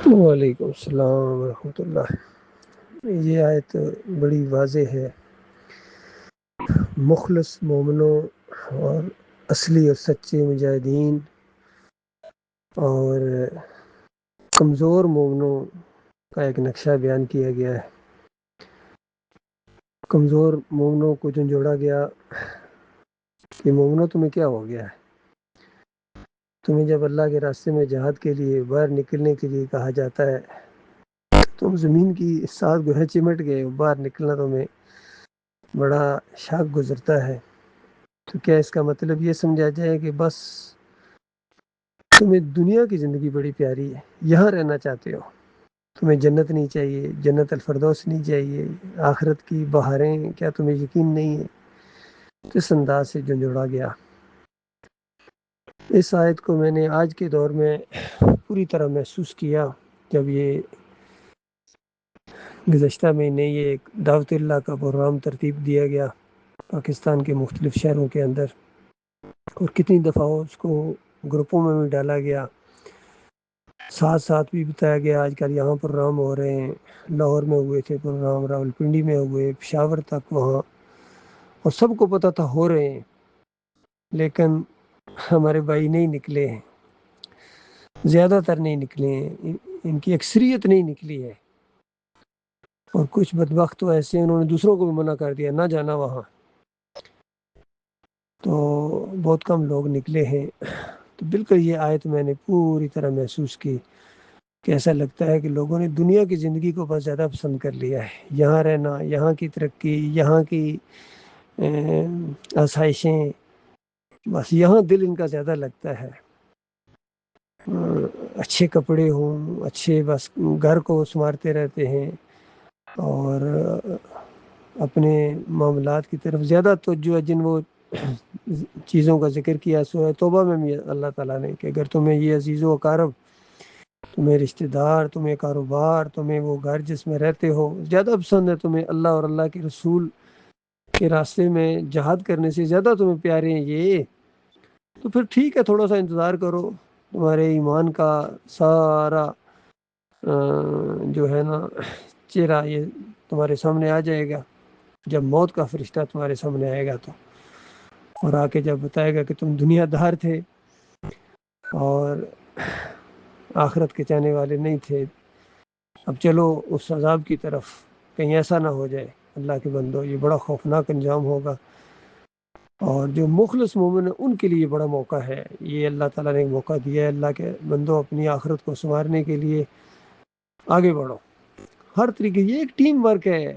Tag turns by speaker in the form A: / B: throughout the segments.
A: وعلیکم السلام ورحمۃ اللہ۔ یہ آیت بڑی واضح ہے۔ مخلص مومنوں اور اصلی اور سچے مجاہدین اور کمزور مومنوں کا ایک نقشہ بیان کیا گیا ہے۔ کمزور مومنوں کو جو جوڑا گیا کہ مومنوں تمہیں کیا ہو گیا ہے، تمہیں جب اللہ کے راستے میں جہاد کے لیے باہر نکلنے کے لیے کہا جاتا ہے، تم زمین کی ساتھ گوہے چمٹ گئے، باہر نکلنا تمہیں بڑا شاق گزرتا ہے، تو کیا اس کا مطلب یہ سمجھا جائے کہ بس تمہیں دنیا کی زندگی بڑی پیاری ہے، یہاں رہنا چاہتے ہو، تمہیں جنت نہیں چاہیے، جنت الفردوس نہیں چاہیے، آخرت کی بہاریں کیا تمہیں یقین نہیں ہے؟ کس انداز سے جو جوڑا گیا۔ اس آیت کو میں نے آج کے دور میں پوری طرح محسوس کیا جب یہ گزشتہ مہینے یہ ایک دعوت اللہ کا پروگرام ترتیب دیا گیا پاکستان کے مختلف شہروں کے اندر، اور کتنی دفعہ اس کو گروپوں میں بھی ڈالا گیا، ساتھ ساتھ بھی بتایا گیا آج کل یہاں پروگرام ہو رہے ہیں، لاہور میں ہوئے تھے پروگرام، راولپنڈی میں ہوئے، پشاور تک وہاں، اور سب کو پتہ تھا ہو رہے ہیں، لیکن ہمارے بھائی نہیں نکلے ہیں، زیادہ تر نہیں نکلے ہیں، ان کی اکثریت نہیں نکلی ہے، اور کچھ بدبخت تو ایسے انہوں نے دوسروں کو بھی منع کر دیا نہ جانا وہاں، تو بہت کم لوگ نکلے ہیں۔ تو بالکل یہ آیت میں نے پوری طرح محسوس کی کہ ایسا لگتا ہے کہ لوگوں نے دنیا کی زندگی کو بہت زیادہ پسند کر لیا ہے، یہاں رہنا، یہاں کی ترقی، یہاں کی آسائشیں، بس یہاں دل ان کا زیادہ لگتا ہے۔ اچھے کپڑے ہوں، اچھے، بس گھر کو سنوارتے رہتے ہیں، اور اپنے معاملات کی طرف زیادہ توجہ ہے۔ جن وہ چیزوں کا ذکر کیا سورہ توبہ میں بھی اللہ تعالیٰ نے کہ اگر تمہیں یہ عزیز و اقارب، تمہیں رشتہ دار، تمہیں کاروبار، تمہیں وہ گھر جس میں رہتے ہو زیادہ پسند ہے، تمہیں اللہ اور اللہ کے رسول کے راستے میں جہاد کرنے سے زیادہ تمہیں پیارے ہیں یہ، تو پھر ٹھیک ہے، تھوڑا سا انتظار کرو، تمہارے ایمان کا سارا جو ہے نا چہرہ یہ تمہارے سامنے آ جائے گا جب موت کا فرشتہ تمہارے سامنے آئے گا، تو اور آ کے جب بتائے گا کہ تم دنیا دار تھے اور آخرت کے چاہنے والے نہیں تھے، اب چلو اس عذاب کی طرف، کہیں ایسا نہ ہو جائے۔ اللہ کے بندو، یہ بڑا خوفناک انجام ہوگا، اور جو مخلص مومن ہیں ان کے لیے بڑا موقع ہے، یہ اللہ تعالیٰ نے موقع دیا ہے۔ اللہ کے بندوں، اپنی آخرت کو سنوارنے کے لیے آگے بڑھو، ہر طریقے، یہ ایک ٹیم ورک ہے،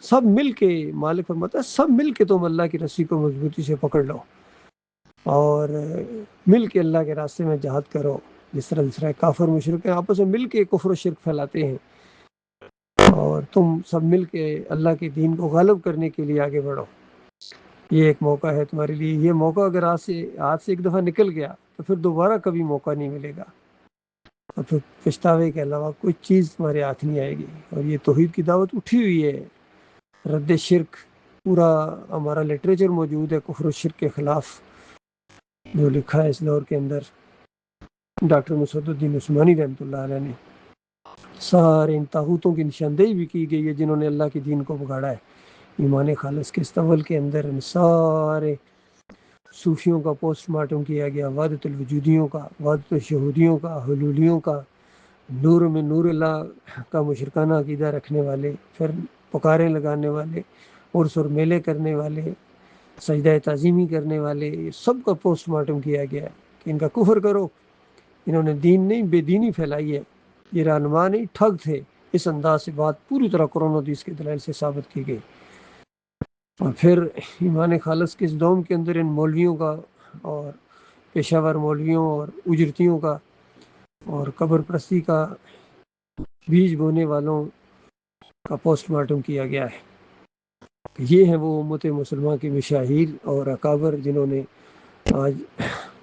A: سب مل کے، مالک فرماتا ہے سب مل کے تم اللہ کی رسی کو مضبوطی سے پکڑ لو اور مل کے اللہ کے راستے میں جہاد کرو، جس طرح کافر مشرک آپس میں مل کے کفر و شرک پھیلاتے ہیں، اور تم سب مل کے اللہ کے دین کو غالب کرنے کے لیے آگے بڑھو۔ یہ ایک موقع ہے تمہارے لیے، یہ موقع اگر ہاتھ سے ایک دفعہ نکل گیا تو پھر دوبارہ کبھی موقع نہیں ملے گا، اور پھر پچھتاوے کے علاوہ کوئی چیز تمہارے ہاتھ نہیں آئے گی۔ اور یہ توحید کی دعوت اٹھی ہوئی ہے، رد شرک، پورا ہمارا لٹریچر موجود ہے کفر و شرک کے خلاف جو لکھا ہے اس دور کے اندر ڈاکٹر مسعود الدین عثمانی رحمۃ اللہ علیہ نے، سارے ان طاغوتوں کی نشاندہی بھی کی گئی ہے جنہوں نے اللہ کے دین کو بگاڑا ہے۔ ایمان خالص کے استول کے اندر ان سارے صوفیوں کا پوسٹ مارٹم کیا گیا، وحدت الوجودیوں کا، وحدت الشہودیوں کا، حلولیوں کا، نور میں نور اللہ کا مشرکانہ عقیدہ رکھنے والے، پھر پکاریں لگانے والے، عرس اور میلے کرنے والے، سجدہ تعظیمی کرنے والے، یہ سب کا پوسٹ مارٹم کیا گیا ہے کہ ان کا کفر کرو، انہوں نے دین نہیں بے دینی پھیلائی ہے، یہ رہنما نہیں ٹھگ تھے۔ اس انداز سے بات پوری طرح قرآن و حدیث کے دلائل سے ثابت کی گئی۔ اور پھر ایمان خالص کے اس دوم کے اندر ان مولویوں کا اور پیشہ ور مولویوں اور اجرتیوں کا اور قبر پرستی کا بیج بونے والوں کا پوسٹ مارٹم کیا گیا ہے۔ یہ ہیں وہ امت مسلمہ کی مشاہیر اور اکابر جنہوں نے آج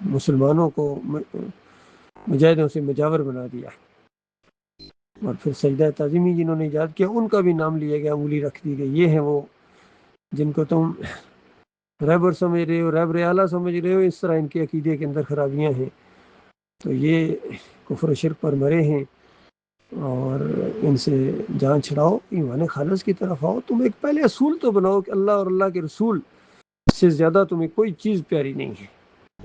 A: مسلمانوں کو مجاہدوں سے مجاور بنا دیا، اور پھر سجدہ تعظیمی جنہوں نے ایجاد کیا ان کا بھی نام لیا گیا، انگلی رکھ دی گئی۔ یہ ہیں وہ جن کو تم رہبر سمجھ رہے ہو، رہبر اعلیٰ سمجھ رہے ہو، اس طرح ان کے عقیدے کے اندر خرابیاں ہیں، تو یہ کفر و شرک پر مرے ہیں۔ اور ان سے جان چھڑاؤ، ایمان خالص کی طرف آؤ. تم ایک پہلے اصول تو بناؤ کہ اللہ اور اللہ کے رسول سے زیادہ تمہیں کوئی چیز پیاری نہیں ہے.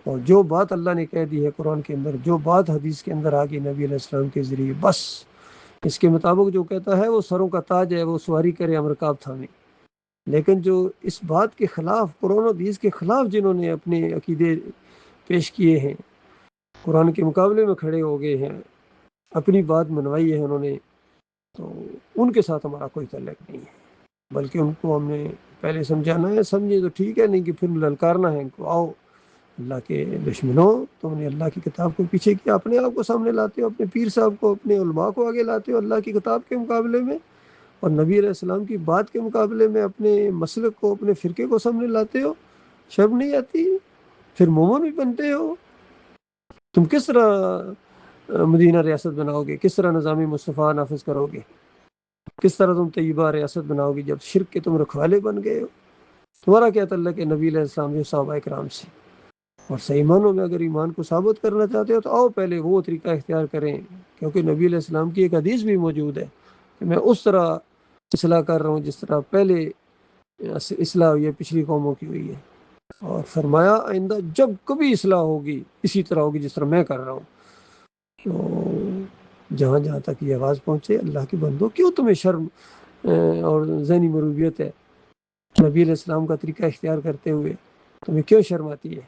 A: اور جو بات اللہ نے کہہ دی ہے قرآن کے اندر، جو بات حدیث کے اندر آگی نبی علیہ السلام کے ذریعے، بس اس کے مطابق جو کہتا ہے وہ سروں کا تاج ہے، وہ سواری کرے امرکاب تھامے. لیکن جو اس بات کے خلاف، قرآن و حدیث کے خلاف جنہوں نے اپنے عقیدے پیش کیے ہیں، قرآن کے مقابلے میں کھڑے ہو گئے ہیں، اپنی بات منوائی ہے انہوں نے، تو ان کے ساتھ ہمارا کوئی تعلق نہیں ہے. بلکہ ان کو ہم نے پہلے سمجھانا ہے، سمجھے تو ٹھیک ہے، نہیں کہ پھر للکارنا ہے ان کو، آؤ اللہ کے دشمنوں، تم نے اللہ کی کتاب کو پیچھے کیا، اپنے آپ کو سامنے لاتے ہو، اپنے پیر صاحب کو، اپنے علماء کو آگے لاتے ہو اللہ کی کتاب کے مقابلے میں، اور نبی علیہ السلام کی بات کے مقابلے میں اپنے مسلک کو، اپنے فرقے کو سامنے لاتے ہو. شرم نہیں آتی؟ پھر مومن بھی بنتے ہو. تم کس طرح مدینہ ریاست بناؤ گے؟ کس طرح نظام مصطفیٰ نافذ کرو گے؟ کس طرح تم طیبہ ریاست بناؤ گے جب شرک کے تم رکھوالے بن گئے ہو؟ تمہارا کیا تعلق ہے نبی علیہ السلام کے صحابہ کرام سے؟ اور صحیح معنوں میں اگر ایمان کو ثابت کرنا چاہتے ہو تو آؤ پہلے وہ طریقہ اختیار کریں، کیونکہ نبی علیہ السلام کی ایک حدیث بھی موجود ہے کہ میں اس طرح اصلاح کر رہا ہوں جس طرح پہلے اصلاح ہوئی ہے پچھلی قوموں کی ہوئی ہے. اور فرمایا آئندہ جب کبھی اصلاح ہوگی اسی طرح ہوگی جس طرح میں کر رہا ہوں. تو جہاں جہاں تک یہ آواز پہنچے، اللہ کے بندو، کیوں تمہیں شرم اور ذہنی مروبیت ہے نبی علیہ السلام کا طریقہ اختیار کرتے ہوئے؟ تمہیں کیوں شرم آتی ہے؟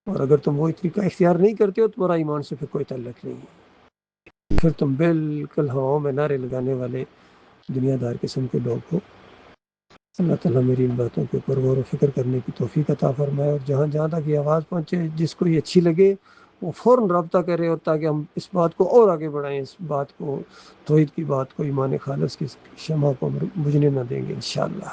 A: اور اگر تم وہی طریقہ اختیار نہیں کرتے ہو، تمہارا ایمان سے پھر کوئی تعلق نہیں ہے، پھر تم بالکل ہواؤں میں نعرے لگانے والے دنیا دار قسم کے لوگ ہو. اللہ تعالیٰ میری ان باتوں کے اوپر غور و فکر کرنے کی توفیق عطا فرمائے، اور جہاں جہاں تک یہ آواز پہنچے جس کو یہ اچھی لگے وہ فوراً رابطہ کرے، اور تاکہ ہم اس بات کو اور آگے بڑھائیں، اس بات کو، توحید کی بات کو، ایمان خالص کی شمع کو بجھنے نہ دیں گے انشاءاللہ.